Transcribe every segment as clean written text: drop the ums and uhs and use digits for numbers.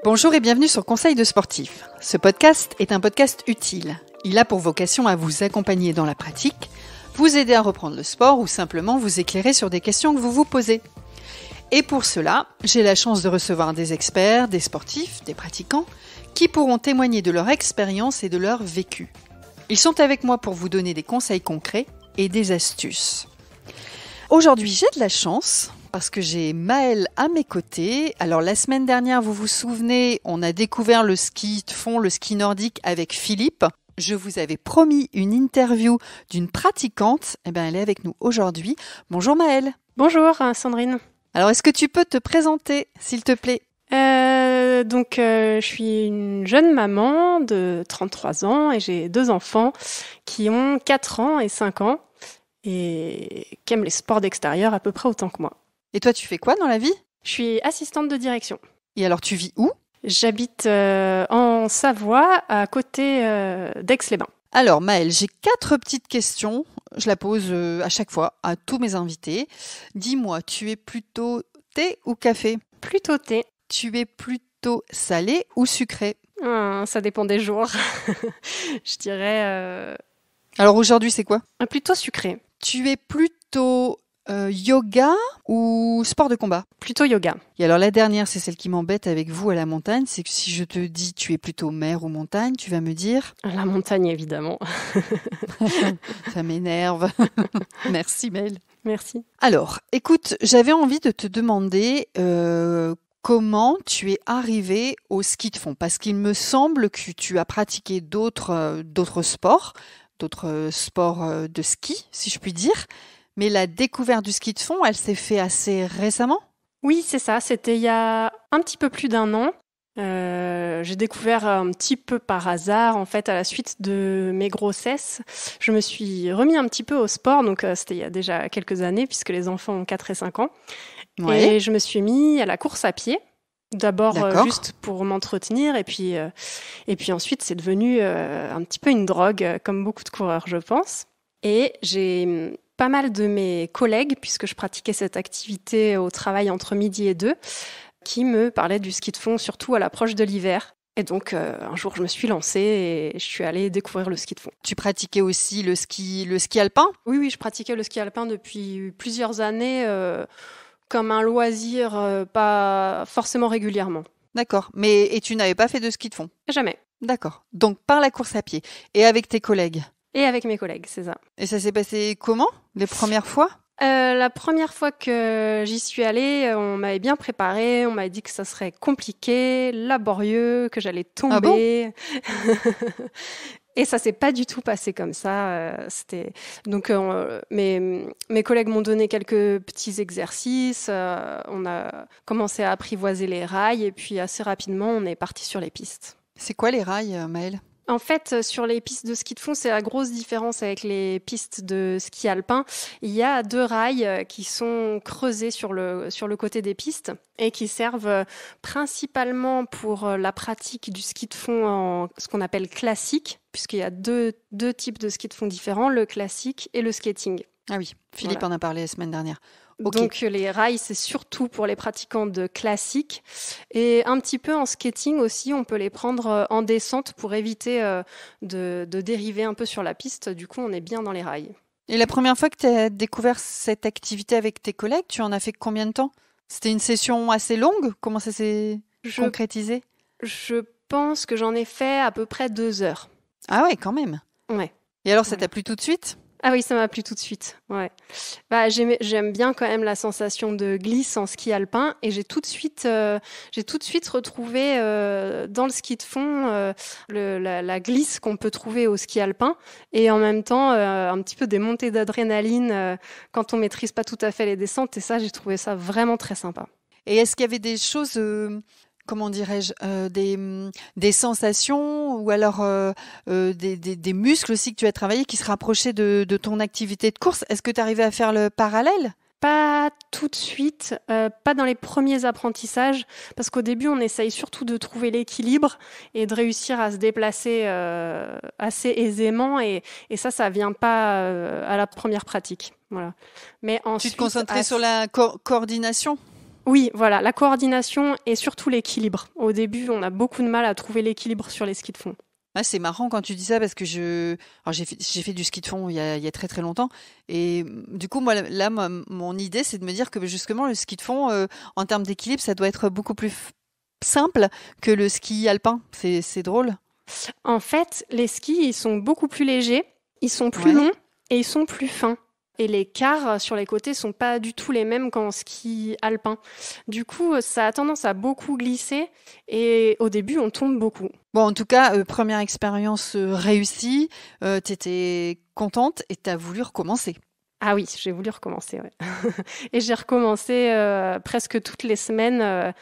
Bonjour et bienvenue sur Conseil de sportif. Ce podcast est un podcast utile. Il a pour vocation à vous accompagner dans la pratique, vous aider à reprendre le sport ou simplement vous éclairer sur des questions que vous vous posez. Et pour cela, j'ai la chance de recevoir des experts, des sportifs, des pratiquants, qui pourront témoigner de leur expérience et de leur vécu. Ils sont avec moi pour vous donner des conseils concrets et des astuces. Aujourd'hui, j'ai de la chance parce que j'ai Maëlle à mes côtés. Alors la semaine dernière, vous vous souvenez, on a découvert le ski de fond, le ski nordique avec Philippe. Je vous avais promis une interview d'une pratiquante. Eh bien, elle est avec nous aujourd'hui. Bonjour Maëlle. Bonjour Sandrine. Alors, est-ce que tu peux te présenter, s'il te plaît ? Je suis une jeune maman de 33 ans et j'ai 2 enfants qui ont 4 ans et 5 ans et qui aiment les sports d'extérieur à peu près autant que moi. Et toi, tu fais quoi dans la vie ? Je suis assistante de direction. Et alors, tu vis où ? J'habite en Savoie, à côté d'Aix-les-Bains. Alors, Maëlle, j'ai 4 petites questions. Je la pose à chaque fois à tous mes invités. Dis-moi, tu es plutôt thé ou café ? Plutôt thé. Tu es plutôt salé ou sucré ? Ça dépend des jours. Je dirais... Alors, aujourd'hui, c'est quoi ? Plutôt sucré. Tu es plutôt yoga ou sport de combat ? Plutôt yoga. Et alors la dernière, c'est celle qui m'embête avec vous à la montagne, c'est que si je te dis tu es plutôt mer ou montagne, tu vas me dire... La montagne, évidemment. Ça m'énerve. Merci Maëlle. Merci. Alors, écoute, j'avais envie de te demander comment tu es arrivée au ski de fond, parce qu'il me semble que tu as pratiqué d'autres sports de ski, si je puis dire. Mais la découverte du ski de fond, elle s'est faite assez récemment ? Oui, c'est ça. C'était il y a un petit peu plus d'1 an. J'ai découvert un petit peu par hasard, en fait, à la suite de mes grossesses. Je me suis remis un petit peu au sport, donc c'était il y a déjà quelques années, puisque les enfants ont 4 et 5 ans. Ouais. Et je me suis mis à la course à pied. D'abord juste pour m'entretenir, et puis ensuite c'est devenu un petit peu une drogue, comme beaucoup de coureurs, je pense. Et j'ai pas mal de mes collègues, puisque je pratiquais cette activité au travail entre midi et 2, qui me parlaient du ski de fond, surtout à l'approche de l'hiver. Et donc, un jour, je me suis lancée et je suis allée découvrir le ski de fond. Tu pratiquais aussi le ski alpin ? Oui, je pratiquais le ski alpin depuis plusieurs années, comme un loisir, pas forcément régulièrement. D'accord. Et tu n'avais pas fait de ski de fond ? Jamais. D'accord. Donc, par la course à pied. Et avec tes collègues ? Et avec mes collègues, c'est ça. Et ça s'est passé comment, les premières fois ? La première fois que j'y suis allée, on m'avait bien préparé, on m'avait dit que ça serait compliqué, laborieux, que j'allais tomber. Ah bon ? Et ça s'est pas du tout passé comme ça. Donc mes collègues m'ont donné quelques petits exercices. On a commencé à apprivoiser les rails et puis assez rapidement, on est parti sur les pistes. C'est quoi les rails, Maëlle ? En fait, sur les pistes de ski de fond, c'est la grosse différence avec les pistes de ski alpin. Il y a 2 rails qui sont creusés sur le côté des pistes et qui servent principalement pour la pratique du ski de fond en ce qu'on appelle classique, puisqu'il y a deux types de ski de fond différents, le classique et le skating. Ah oui, Philippe en a parlé la semaine dernière. Okay. Donc les rails, c'est surtout pour les pratiquants de classique. Et un petit peu en skating aussi, on peut les prendre en descente pour éviter de dériver un peu sur la piste. Du coup, on est bien dans les rails. Et la première fois que tu as découvert cette activité avec tes collègues, tu en as fait combien de temps ? C'était une session assez longue ? Comment ça s'est concrétisé ? Je pense que j'en ai fait à peu près 2 heures. Ah ouais, quand même. Ouais. Et alors, ça t'a plu tout de suite ? Ah oui, ça m'a plu tout de suite. Ouais. J'aime bien quand même la sensation de glisse en ski alpin et j'ai tout de suite retrouvé dans le ski de fond la glisse qu'on peut trouver au ski alpin et en même temps un petit peu des montées d'adrénaline quand on maîtrise pas tout à fait les descentes et ça, j'ai trouvé ça vraiment très sympa. Et est-ce qu'il y avait des choses comment dirais-je, des sensations ou alors des muscles aussi que tu as travaillé qui se rapprochaient de ton activité de course ? Est-ce que tu arrivais à faire le parallèle ? Pas tout de suite, pas dans les premiers apprentissages, parce qu'au début, on essaye surtout de trouver l'équilibre et de réussir à se déplacer assez aisément, et ça vient pas à la première pratique. Voilà. Mais ensuite, tu te concentrais sur la coordination ? Oui, voilà, la coordination et surtout l'équilibre. Au début, on a beaucoup de mal à trouver l'équilibre sur les skis de fond. Ah, c'est marrant quand tu dis ça parce que alors j'ai fait du ski de fond il y a très très longtemps et du coup moi là mon idée c'est de me dire que justement le ski de fond en termes d'équilibre ça doit être beaucoup plus simple que le ski alpin. C'est drôle. En fait, les skis, ils sont beaucoup plus légers, ils sont plus Ouais. longs et ils sont plus fins. Et les quarts sur les côtés sont pas du tout les mêmes qu'en ski alpin. Du coup, ça a tendance à beaucoup glisser et au début, on tombe beaucoup. Bon, en tout cas, première expérience réussie, t'étais contente et t'as voulu recommencer. Ah oui, j'ai voulu recommencer, ouais. Et j'ai recommencé presque toutes les semaines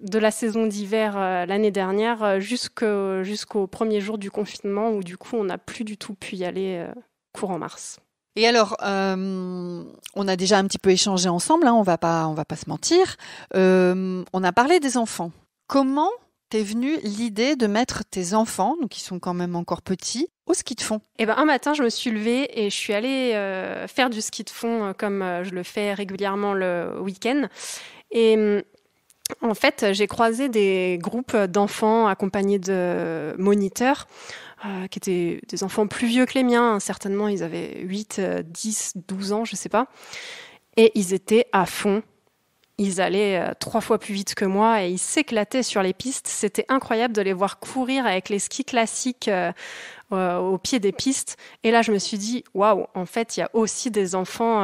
de la saison d'hiver l'année dernière jusqu'au premier jour du confinement où du coup, on n'a plus du tout pu y aller courant mars. Et alors, on a déjà un petit peu échangé ensemble, hein, on va pas se mentir. On a parlé des enfants. Comment t'es venue l'idée de mettre tes enfants, donc ils sont quand même encore petits, au ski de fond? Et ben un matin, je me suis levée et je suis allée faire du ski de fond comme je le fais régulièrement le week-end. Et en fait, j'ai croisé des groupes d'enfants accompagnés de moniteurs qui étaient des enfants plus vieux que les miens. Certainement, ils avaient 8, 10, 12 ans, je sais pas. Et ils étaient à fond. Ils allaient 3 fois plus vite que moi et ils s'éclataient sur les pistes. C'était incroyable de les voir courir avec les skis classiques au pied des pistes. Et là, je me suis dit, waouh, en fait, il y a aussi des enfants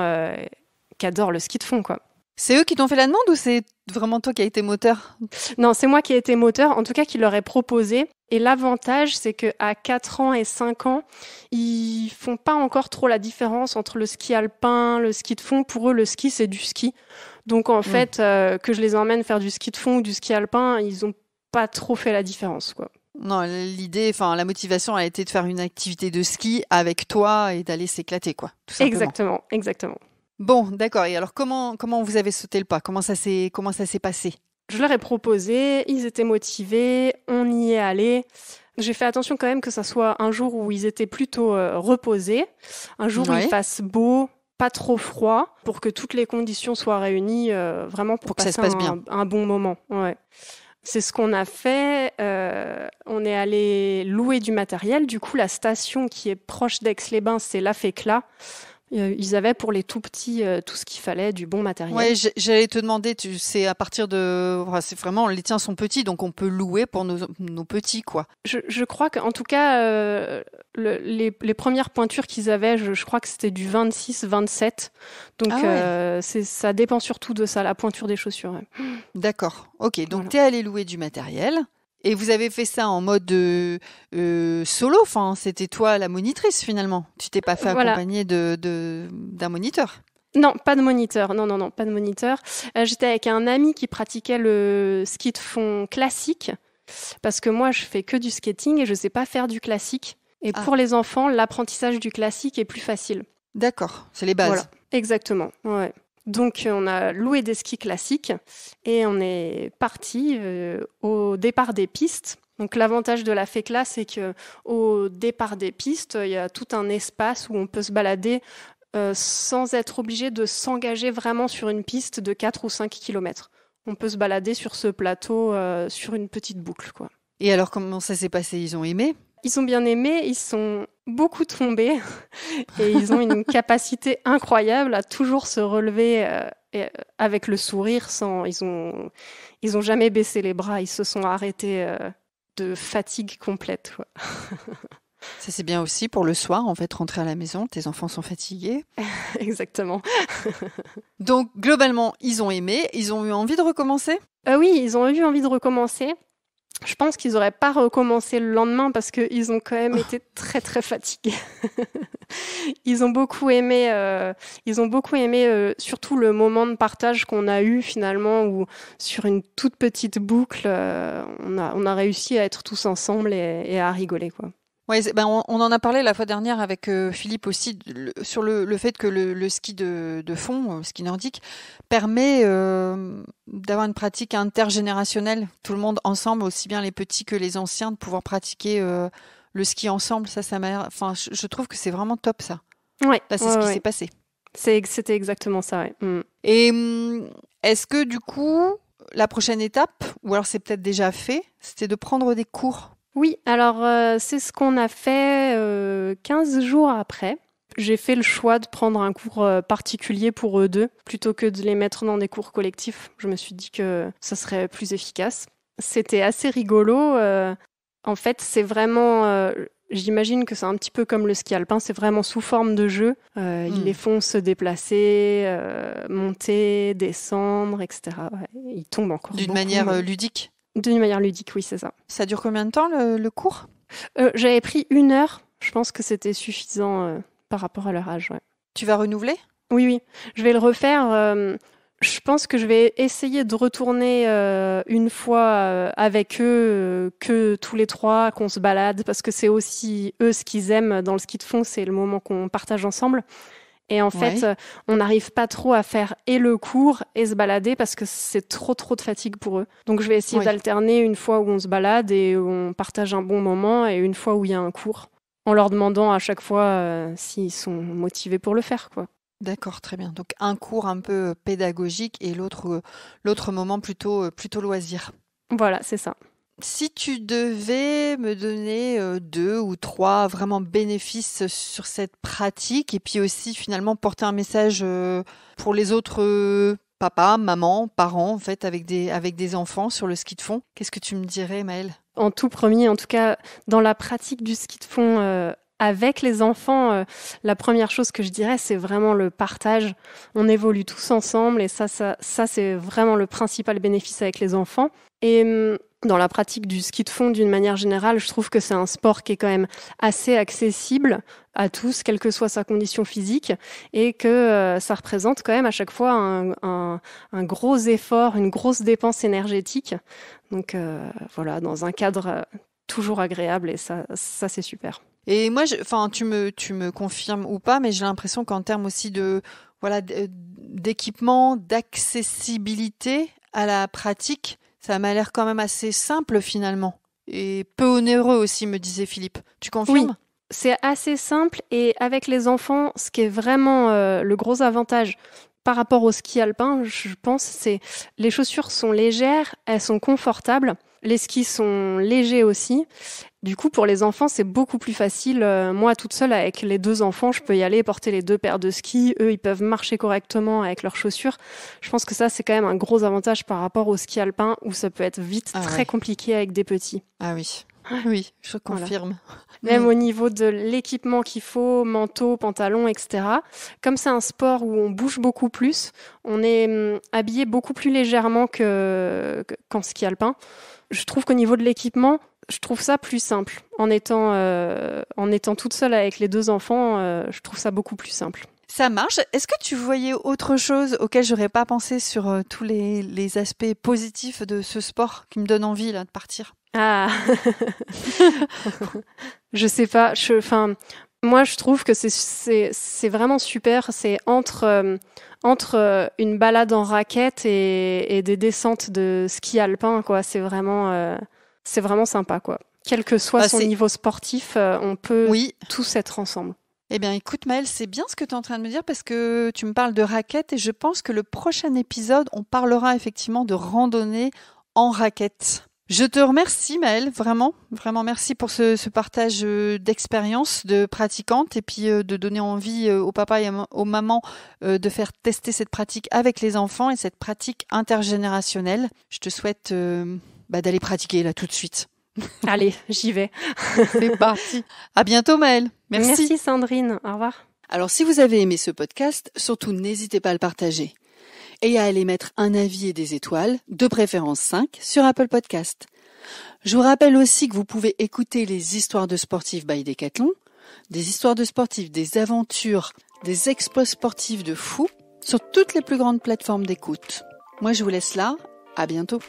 qui adorent le ski de fond, quoi. C'est eux qui t'ont fait la demande ou c'est vraiment toi qui as été moteur? Non, c'est moi qui ai été moteur, en tout cas qui leur ai proposé. Et l'avantage, c'est qu'à 4 ans et 5 ans, ils font pas encore trop la différence entre le ski alpin, le ski de fond. Pour eux, le ski, c'est du ski. Donc en fait, que je les emmène faire du ski de fond ou du ski alpin, ils ont pas trop fait la différence, quoi. Non, l'idée, enfin la motivation a été de faire une activité de ski avec toi et d'aller s'éclater, quoi, tout simplement. Exactement, exactement. Bon, d'accord. Et alors, comment vous avez sauté le pas? Comment ça s'est passé? Je leur ai proposé, ils étaient motivés, on y est allé. J'ai fait attention quand même que ça soit un jour où ils étaient plutôt reposés, un jour où il Ouais. fasse beau, pas trop froid, pour que toutes les conditions soient réunies, vraiment pour Pour que ça passer se passe bien. un bon moment. Ouais. C'est ce qu'on a fait. On est allé louer du matériel. Du coup, la station qui est proche d'Aix-les-Bains, c'est la Fécla. Ils avaient pour les tout petits tout ce qu'il fallait, du bon matériel. Ouais, j'allais te demander, tu sais, à partir de, enfin, c'est vraiment, les tiens sont petits, donc on peut louer pour nos petits, quoi. Je crois qu'en tout cas, les premières pointures qu'ils avaient, je crois que c'était du 26, 27. Donc, Ah ouais. ça dépend surtout de ça, la pointure des chaussures. Ouais. D'accord. Ok. Donc Voilà. t'es allé louer du matériel et vous avez fait ça en mode solo. Enfin, c'était toi la monitrice finalement. Tu t'es pas fait Voilà. accompagner d'un moniteur. Non, pas de moniteur. Non, non, non, pas de moniteur. J'étais avec un ami qui pratiquait le ski de fond classique, parce que moi, je fais que du skating et je sais pas faire du classique. Et Ah, pour les enfants, l'apprentissage du classique est plus facile. d'accord. C'est les Voilà, bases. exactement. Ouais. Donc, on a loué des skis classiques et on est parti au départ des pistes. Donc, l'avantage de la FECLA, c'est que au départ des pistes, il y a tout un espace où on peut se balader sans être obligé de s'engager vraiment sur une piste de 4 ou 5 kilomètres. On peut se balader sur ce plateau sur une petite boucle, quoi. Et alors comment ça s'est passé? Ils ont aimé? Ils ont bien aimé, ils sont beaucoup tombés et ils ont une capacité incroyable à toujours se relever avec le sourire ils ont jamais baissé les bras, ils se sont arrêtés de fatigue complète, quoi. Ça c'est bien aussi pour le soir en fait rentrer à la maison. Tes enfants sont fatigués. Exactement. Donc globalement ils ont aimé. Ils ont eu envie de recommencer? Oui, ils ont eu envie de recommencer. Je pense qu'ils n'auraient pas recommencé le lendemain parce qu'ils ont quand même été très très fatigués. Ils ont beaucoup aimé, surtout le moment de partage qu'on a eu finalement, où sur une toute petite boucle, on a réussi à être tous ensemble et à rigoler, quoi. Ouais, on en a parlé la fois dernière avec Philippe aussi sur le fait que le ski de fond, ski nordique, permet d'avoir une pratique intergénérationnelle. Tout le monde ensemble, aussi bien les petits que les anciens, de pouvoir pratiquer le ski ensemble. Ça m'a, enfin, je trouve que c'est vraiment top ça. Ouais, Là, c'est ouais, ce qui ouais. s'est passé. C'était exactement ça, ouais. Mm. Et Est-ce que du coup, la prochaine étape, ou alors c'est peut-être déjà fait, c'était de prendre des cours? Oui, alors c'est ce qu'on a fait 15 jours après. J'ai fait le choix de prendre un cours particulier pour eux deux, plutôt que de les mettre dans des cours collectifs. Je me suis dit que ça serait plus efficace. C'était assez rigolo. En fait, c'est vraiment... j'imagine que c'est un petit peu comme le ski alpin, c'est vraiment sous forme de jeu. Ils les font se déplacer, monter, descendre, etc. Ouais, ils tombent encore D'une beaucoup, manière mais... ludique? D'une manière ludique, oui, c'est ça. Ça dure combien de temps le cours? J'avais pris 1 heure. Je pense que c'était suffisant par rapport à leur âge. Ouais. Tu vas renouveler? Oui. Je vais le refaire. Je pense que je vais essayer de retourner une fois avec eux, que tous les trois, qu'on se balade, parce que c'est aussi eux ce qu'ils aiment dans le ski de fond, c'est le moment qu'on partage ensemble. Et en fait, on n'arrive pas trop à faire et le cours et se balader parce que c'est trop de fatigue pour eux. Donc je vais essayer d'alterner une fois où on se balade et où on partage un bon moment et une fois où il y a un cours, en leur demandant à chaque fois s'ils sont motivés pour le faire, quoi. D'accord, très bien. Donc un cours un peu pédagogique et l'autre moment plutôt loisir. Voilà, c'est ça. Si tu devais me donner 2 ou 3 vraiment bénéfices sur cette pratique et puis aussi finalement porter un message pour les autres papas, mamans, parents en fait avec des enfants sur le ski de fond, qu'est-ce que tu me dirais, Maëlle? En tout premier, en tout cas dans la pratique du ski de fond avec les enfants, la première chose que je dirais, c'est vraiment le partage. On évolue tous ensemble et ça c'est vraiment le principal bénéfice avec les enfants. Et dans la pratique du ski de fond, d'une manière générale, je trouve que c'est un sport qui est quand même assez accessible à tous, quelle que soit sa condition physique, et que ça représente quand même à chaque fois un gros effort, une grosse dépense énergétique. Donc voilà, dans un cadre toujours agréable, et ça c'est super. Et moi, tu me confirmes ou pas, mais j'ai l'impression qu'en termes aussi d'équipement, d'accessibilité à la pratique, ça m'a l'air quand même assez simple finalement. Et peu onéreux aussi, me disait Philippe. Tu confirmes? Oui, c'est assez simple et avec les enfants, ce qui est vraiment le gros avantage par rapport au ski alpin, je pense, c'est les chaussures sont légères, elles sont confortables, les skis sont légers aussi. Du coup, pour les enfants, c'est beaucoup plus facile. Moi, toute seule, avec les 2 enfants, je peux y aller porter les 2 paires de skis. Eux, ils peuvent marcher correctement avec leurs chaussures. Je pense que ça, c'est quand même un gros avantage par rapport au ski alpin, où ça peut être vite très compliqué avec des petits. Ah oui. Oui, je confirme. Voilà. Même au niveau de l'équipement qu'il faut, manteau, pantalon, etc. Comme c'est un sport où on bouge beaucoup plus, on est habillé beaucoup plus légèrement qu'en ski alpin. Je trouve qu'au niveau de l'équipement, je trouve ça plus simple. En étant toute seule avec les 2 enfants, je trouve ça beaucoup plus simple. Ça marche. Est-ce que tu voyais autre chose auquel j'aurais pas pensé sur tous les aspects positifs de ce sport qui me donne envie là de partir? Ah, je sais pas. Moi, je trouve que c'est vraiment super. C'est entre une balade en raquette et des descentes de ski alpin, quoi. C'est vraiment sympa, quoi. Quel que soit son niveau sportif, on peut tous être ensemble. Eh bien, écoute Maëlle, c'est bien ce que tu es en train de me dire parce que tu me parles de raquettes et je pense que le prochain épisode, on parlera effectivement de randonnée en raquette. Je te remercie Maëlle, vraiment merci pour ce partage d'expérience de pratiquante et puis de donner envie aux papas et aux mamans de faire tester cette pratique avec les enfants et cette pratique intergénérationnelle. Je te souhaite d'aller pratiquer là tout de suite. Allez, j'y vais. C'est parti. À bientôt Maëlle. Merci Sandrine. Au revoir. Alors si vous avez aimé ce podcast, surtout n'hésitez pas à le partager. Et à aller mettre un avis et des étoiles, de préférence 5, sur Apple Podcast. Je vous rappelle aussi que vous pouvez écouter les histoires de sportifs by Decathlon, des histoires de sportifs, des aventures, des exploits sportifs de fous, sur toutes les plus grandes plateformes d'écoute. Moi je vous laisse là, à bientôt.